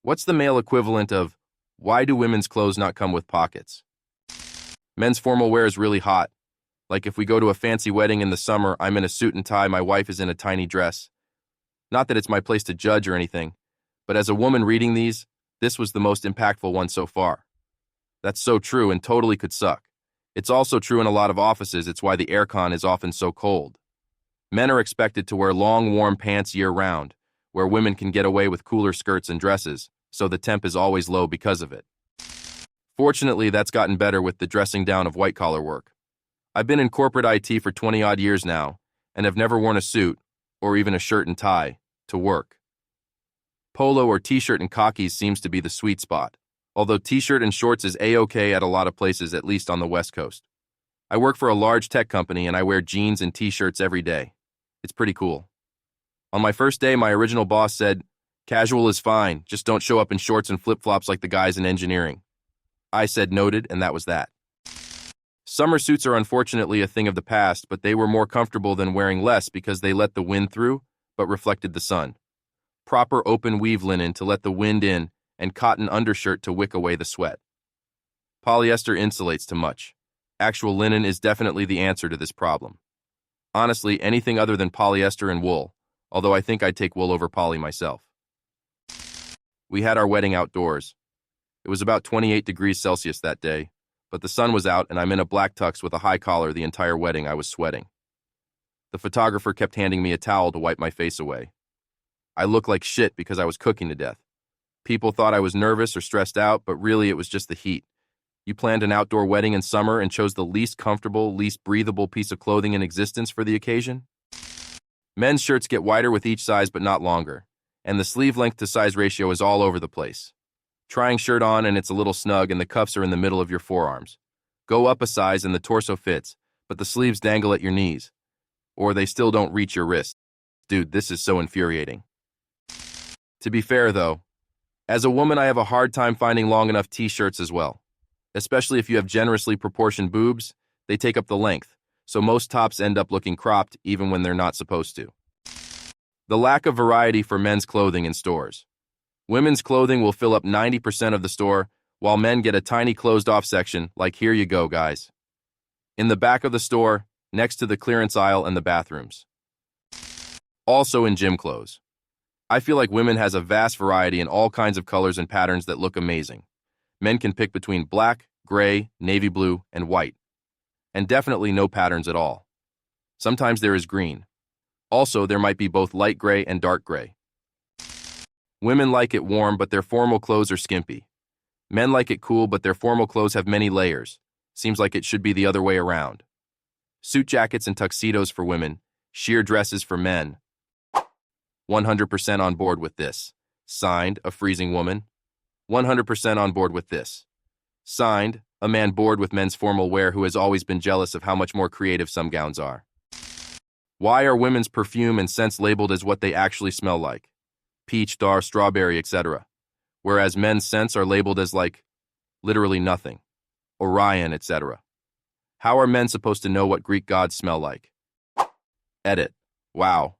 What's the male equivalent of, why do women's clothes not come with pockets? Men's formal wear is really hot. Like if we go to a fancy wedding in the summer, I'm in a suit and tie, my wife is in a tiny dress. Not that it's my place to judge or anything, but as a woman reading these, this was the most impactful one so far. That's so true and totally could suck. It's also true in a lot of offices, it's why the aircon is often so cold. Men are expected to wear long, warm pants year-round, where women can get away with cooler skirts and dresses, so the temp is always low because of it. Fortunately, that's gotten better with the dressing down of white-collar work. I've been in corporate IT for 20-odd years now, and have never worn a suit, or even a shirt and tie, to work. Polo or t-shirt and khakis seems to be the sweet spot, although t-shirt and shorts is a-okay at a lot of places, at least on the West Coast. I work for a large tech company and I wear jeans and t-shirts every day. It's pretty cool. On my first day, my original boss said, "Casual is fine, just don't show up in shorts and flip-flops like the guys in engineering." I said noted, and that was that. Summer suits are unfortunately a thing of the past, but they were more comfortable than wearing less because they let the wind through, but reflected the sun. Proper open weave linen to let the wind in, and cotton undershirt to wick away the sweat. Polyester insulates too much. Actual linen is definitely the answer to this problem. Honestly, anything other than polyester and wool, although I think I'd take wool over poly myself. We had our wedding outdoors. It was about 28 degrees Celsius that day, but the sun was out and I'm in a black tux with a high collar the entire wedding. I was sweating. The photographer kept handing me a towel to wipe my face away. I looked like shit because I was cooking to death. People thought I was nervous or stressed out, but really it was just the heat. You planned an outdoor wedding in summer and chose the least comfortable, least breathable piece of clothing in existence for the occasion? Men's shirts get wider with each size but not longer, and the sleeve length to size ratio is all over the place. Trying shirt on and it's a little snug and the cuffs are in the middle of your forearms. Go up a size and the torso fits, but the sleeves dangle at your knees. Or they still don't reach your wrist. Dude, this is so infuriating. To be fair though, as a woman I have a hard time finding long enough t-shirts as well. Especially if you have generously proportioned boobs, they take up the length, so most tops end up looking cropped even when they're not supposed to. The lack of variety for men's clothing in stores. Women's clothing will fill up 90% of the store, while men get a tiny closed-off section, like here you go, guys. In the back of the store, next to the clearance aisle and the bathrooms. Also in gym clothes. I feel like women has a vast variety in all kinds of colors and patterns that look amazing. Men can pick between black, gray, navy blue, and white. And definitely no patterns at all. Sometimes there is green. Also, there might be both light gray and dark gray. Women like it warm, but their formal clothes are skimpy. Men like it cool, but their formal clothes have many layers. Seems like it should be the other way around. Suit jackets and tuxedos for women, sheer dresses for men. 100% on board with this. Signed, a freezing woman. 100% on board with this. Signed, a man bored with men's formal wear who has always been jealous of how much more creative some gowns are. Why are women's perfume and scents labeled as what they actually smell like? Peach, dar, strawberry, etc. Whereas men's scents are labeled as like, literally nothing. Orion, etc. How are men supposed to know what Greek gods smell like? Edit. Wow.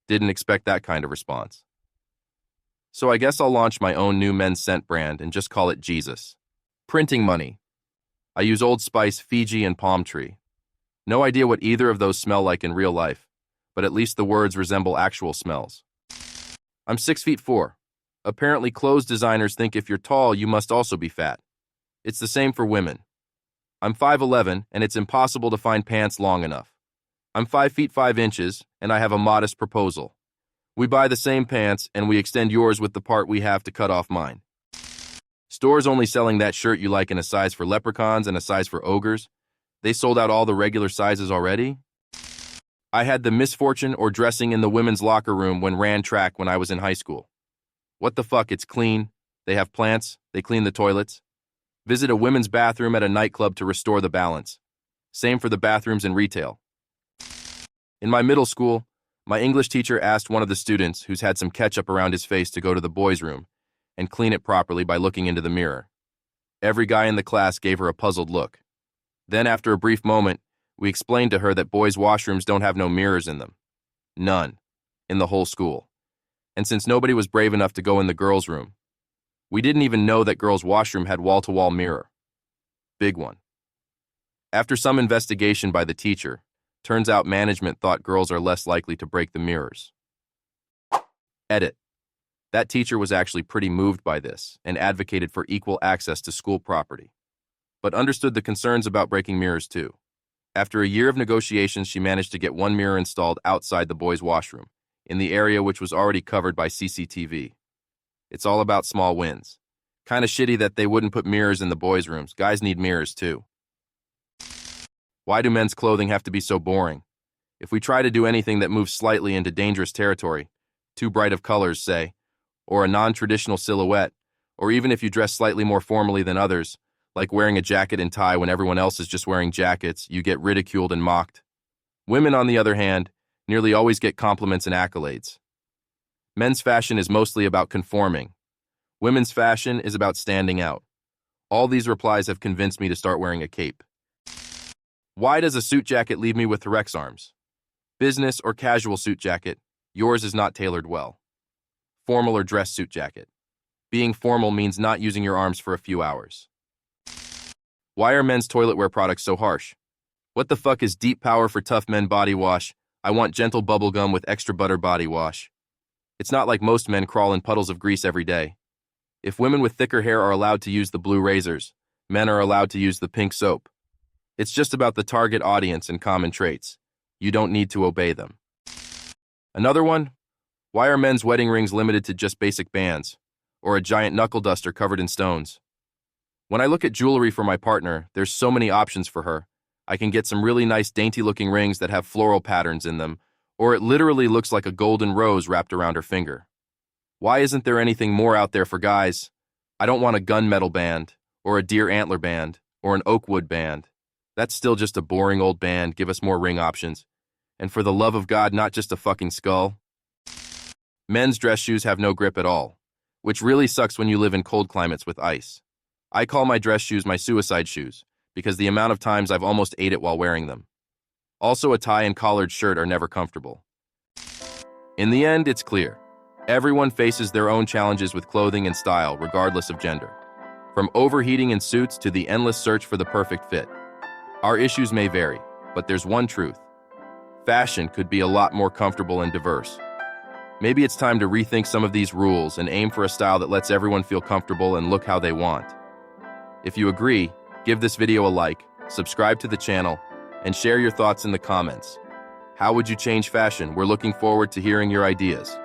Didn't expect that kind of response. So I guess I'll launch my own new men's scent brand and just call it Jesus. Printing money. I use Old Spice, Fiji, and Palm Tree. No idea what either of those smell like in real life, but at least the words resemble actual smells. I'm 6'4". Apparently clothes designers think if you're tall, you must also be fat. It's the same for women. I'm 5'11", and it's impossible to find pants long enough. I'm 5 feet 5 inches, and I have a modest proposal. We buy the same pants, and we extend yours with the part we have to cut off mine. Stores only selling that shirt you like in a size for leprechauns and a size for ogres. They sold out all the regular sizes already? I had the misfortune or dressing in the women's locker room when ran track when I was in high school. What the fuck, it's clean. They have plants. They clean the toilets. Visit a women's bathroom at a nightclub to restore the balance. Same for the bathrooms in retail. In my middle school, my English teacher asked one of the students who's had some ketchup around his face to go to the boys' room and clean it properly by looking into the mirror. Every guy in the class gave her a puzzled look. Then, after a brief moment, we explained to her that boys' washrooms don't have no mirrors in them. None. In the whole school. And since nobody was brave enough to go in the girls' room, We didn't even know that girls' washroom had wall-to-wall mirror. Big one. After some investigation by the teacher, turns out management thought girls are less likely to break the mirrors. Edit. That teacher was actually pretty moved by this and advocated for equal access to school property, but understood the concerns about breaking mirrors too. After a year of negotiations, she managed to get one mirror installed outside the boys' washroom, in the area which was already covered by CCTV. It's all about small wins. Kinda shitty that they wouldn't put mirrors in the boys' rooms. Guys need mirrors too. Why do men's clothing have to be so boring? If we try to do anything that moves slightly into dangerous territory, too bright of colors, say, or a non-traditional silhouette, or even if you dress slightly more formally than others, like wearing a jacket and tie when everyone else is just wearing jackets, you get ridiculed and mocked. Women, on the other hand, nearly always get compliments and accolades. Men's fashion is mostly about conforming. Women's fashion is about standing out. All these replies have convinced me to start wearing a cape. Why does a suit jacket leave me with T-Rex arms? Business or casual suit jacket, yours is not tailored well. Formal or dress suit jacket. Being formal means not using your arms for a few hours. Why are men's toiletware products so harsh? What the fuck is Deep Power for Tough Men body wash? I want gentle bubblegum with extra butter body wash. It's not like most men crawl in puddles of grease every day. If women with thicker hair are allowed to use the blue razors, men are allowed to use the pink soap. It's just about the target audience and common traits. You don't need to obey them. Another one? Why are men's wedding rings limited to just basic bands, or a giant knuckle duster covered in stones? When I look at jewelry for my partner, there's so many options for her. I can get some really nice dainty-looking rings that have floral patterns in them, or it literally looks like a golden rose wrapped around her finger. Why isn't there anything more out there for guys? I don't want a gunmetal band, or a deer antler band, or an oak wood band. That's still just a boring old band. Give us more ring options. And for the love of God, not just a fucking skull. Men's dress shoes have no grip at all, which really sucks when you live in cold climates with ice. I call my dress shoes my suicide shoes, because the amount of times I've almost ate it while wearing them. Also, a tie and collared shirt are never comfortable. In the end, it's clear. Everyone faces their own challenges with clothing and style, regardless of gender. From overheating in suits to the endless search for the perfect fit. Our issues may vary, but there's one truth. Fashion could be a lot more comfortable and diverse. Maybe it's time to rethink some of these rules and aim for a style that lets everyone feel comfortable and look how they want. If you agree, give this video a like, subscribe to the channel, and share your thoughts in the comments. How would you change fashion? We're looking forward to hearing your ideas.